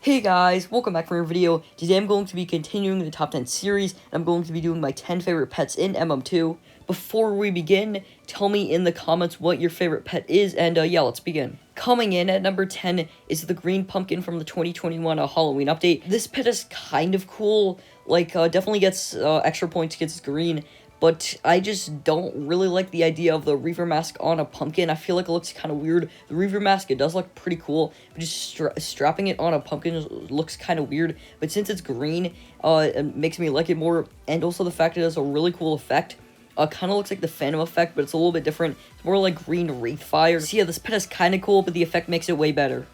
Hey guys, welcome back for a video. Today I'm going to be continuing the top 10 series, and I'm going to be doing my 10 favorite pets in MM2. Before we begin, tell me in the comments what your favorite pet is, and yeah, let's begin. Coming in at number 10 is the green pumpkin from the 2021 Halloween update. This pet is kind of cool, definitely gets extra points because it's green, but I just don't really like the idea of the reaver mask on a pumpkin. I feel like it looks kind of weird. The reaver mask, it does look pretty cool, but just strapping it on a pumpkin looks kind of weird. But since it's green, it makes me like it more, and also the fact it has a really cool effect. Kind of looks like the Phantom effect, but it's a little bit different. It's more like green wraith fire. So yeah, this pet is kind of cool, but the effect makes it way better.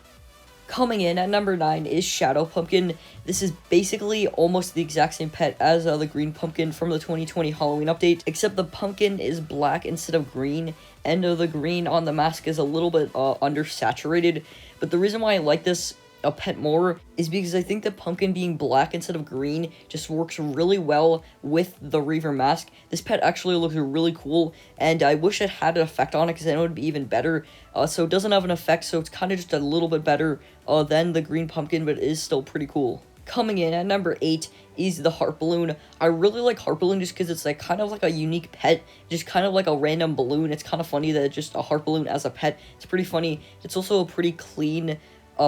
Coming in at number 9 is Shadow Pumpkin. This is basically almost the exact same pet as the green pumpkin from the 2020 Halloween update, except the pumpkin is black instead of green, and the green on the mask is a little bit undersaturated. But the reason why I like this a pet more is because I think the pumpkin being black instead of green just works really well with the reaver mask. This pet actually looks really cool, and I wish it had an effect on it because then it would be even better. So it doesn't have an effect, so it's kind of just a little bit better than the green pumpkin, but it is still pretty cool. Coming in at number 8 is the heart balloon. I really like heart balloon just because it's like kind of like a unique pet, just kind of like a random balloon. It's kind of funny that it's just a heart balloon as a pet. It's pretty funny. It's also a pretty clean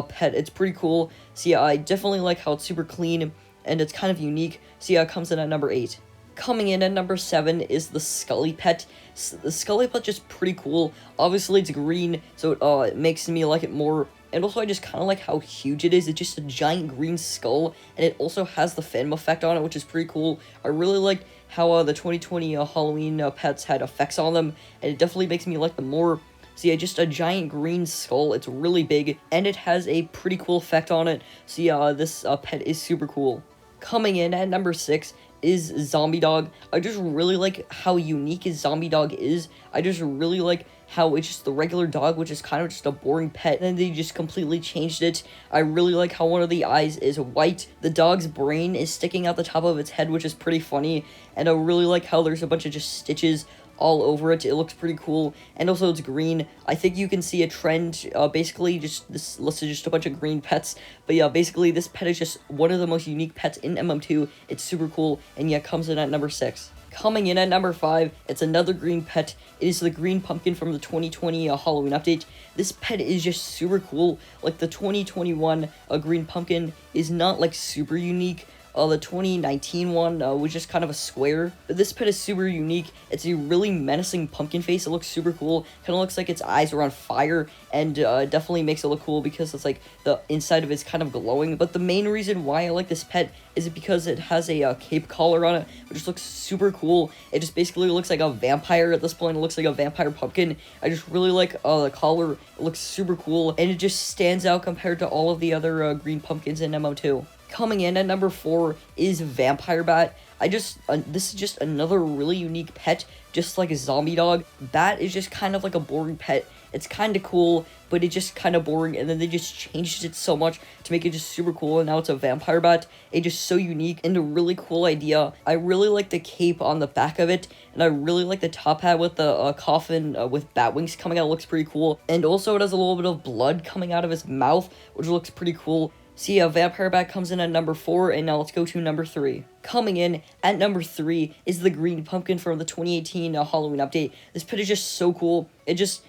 pet. It's pretty cool. So yeah, I definitely like how it's super clean and it's kind of unique. So yeah, it comes in at number 8. Coming in at number 7 is the Skully Pet. The Skully Pet just pretty cool. Obviously it's green, so it makes me like it more. And also I just kind of like how huge it is. It's just a giant green skull, and it also has the Phantom effect on it, which is pretty cool. I really like how the 2020 Halloween pets had effects on them, and it definitely makes me like them more. So yeah, just a giant green skull. It's really big, and it has a pretty cool effect on it. So yeah, this pet is super cool. Coming in at number 6 is Zombie Dog. I just really like how unique his Zombie Dog is. I just really like how it's just the regular dog, which is kind of just a boring pet, and then they just completely changed it. I really like how one of the eyes is white. The dog's brain is sticking out the top of its head, which is pretty funny, and I really like how there's a bunch of just stitches all over it. It looks pretty cool, and also it's green. I think you can see a trend, basically just this list is just a bunch of green pets, but yeah, basically this pet is just one of the most unique pets in MM2. It's super cool, and yeah, comes in at number 6. Coming in at number 5, it's another green pet. It is the green pumpkin from the 2020 Halloween update. This pet is just super cool. Like the 2021 green pumpkin is not like super unique. The 2019 one was just kind of a square, but this pet is super unique. It's a really menacing pumpkin face. It looks super cool. Kind of looks like its eyes are on fire, and definitely makes it look cool because it's like the inside of it's kind of glowing. But the main reason why I like this pet is because it has a cape collar on it, which just looks super cool. It just basically looks like a vampire at this point. It looks like a vampire pumpkin. I just really like the collar. It looks super cool, and it just stands out compared to all of the other green pumpkins in MO2. Coming in at number 4 is Vampire Bat. This is just another really unique pet, just like a Zombie Dog. Bat is just kind of like a boring pet. It's kind of cool, but it's just kind of boring, and then they just changed it so much to make it just super cool, and now it's a Vampire Bat. It's just so unique and a really cool idea. I really like the cape on the back of it, and I really like the top hat with the coffin with bat wings coming out. It looks pretty cool, and also it has a little bit of blood coming out of his mouth, which looks pretty cool. So yeah, Vampire Bat comes in at number 4, and now let's go to number 3. Coming in at number 3 is the green pumpkin from the 2018 Halloween update. This pet is just so cool. It just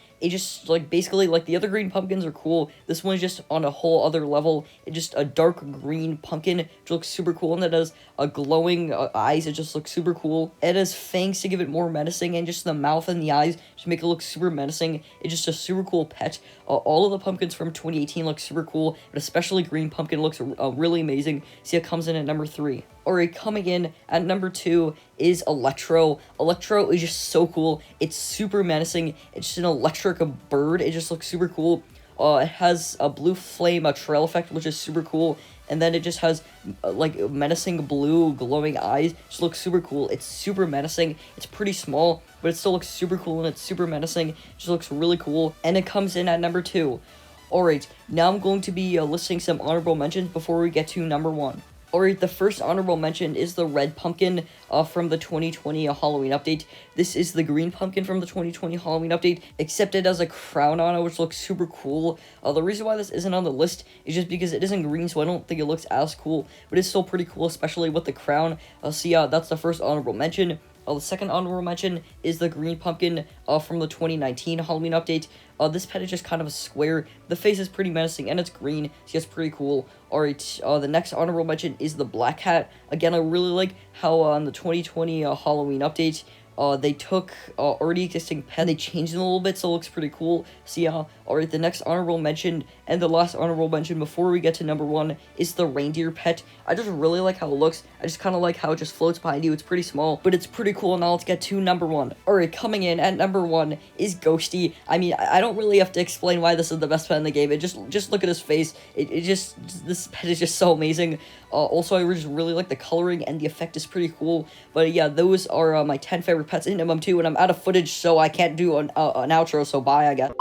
like basically like the other green pumpkins are cool. This one's just on a whole other level. It's just a dark green pumpkin, which looks super cool, and it has a glowing eyes. It just looks super cool. It has fangs to give it more menacing, and just the mouth and the eyes just make it look super menacing. It's just a super cool pet. All of the pumpkins from 2018 look super cool, but especially green pumpkin looks really amazing. See, it comes in at number 3. Alright, coming in at number 2 is Electro. Electro is just so cool. It's super menacing. It's just an electric bird. It just looks super cool. It has a blue flame trail effect, which is super cool. And then it just has like menacing blue glowing eyes. Just looks super cool. It's super menacing. It's pretty small, but it still looks super cool, and it's super menacing. It just looks really cool. And it comes in at number 2. Alright, now I'm going to be listing some honorable mentions before we get to number 1. Alright, the first honorable mention is the red pumpkin from the 2020 Halloween update. This is the green pumpkin from the 2020 Halloween update, except it has a crown on it, which looks super cool. The reason why this isn't on the list is just because it isn't green, so I don't think it looks as cool, but it's still pretty cool, especially with the crown. So yeah, that's the first honorable mention. The second honorable mention is the green pumpkin from the 2019 Halloween update. This pet is just kind of a square. The face is pretty menacing, and it's green, so it's pretty cool. Alright, the next honorable mention is the black cat. Again, I really like how on the 2020 Halloween update, they took already existing pet, they changed it a little bit, so it looks pretty cool. So yeah, alright, the next honorable mention, and the last honorable mention before we get to number 1, is the reindeer pet. I just really like how it looks. I just kind of like how it just floats behind you. It's pretty small, but it's pretty cool. Now let's get to number 1. Alright, coming in at number 1 is Ghosty. I mean, I don't really have to explain why this is the best pet in the game. Just look at his face. This pet is just so amazing. Also, I just really like the coloring, and the effect is pretty cool. But yeah, those are my 10 favorite pets in MM2, and I'm out of footage, so I can't do an outro, so bye, I guess.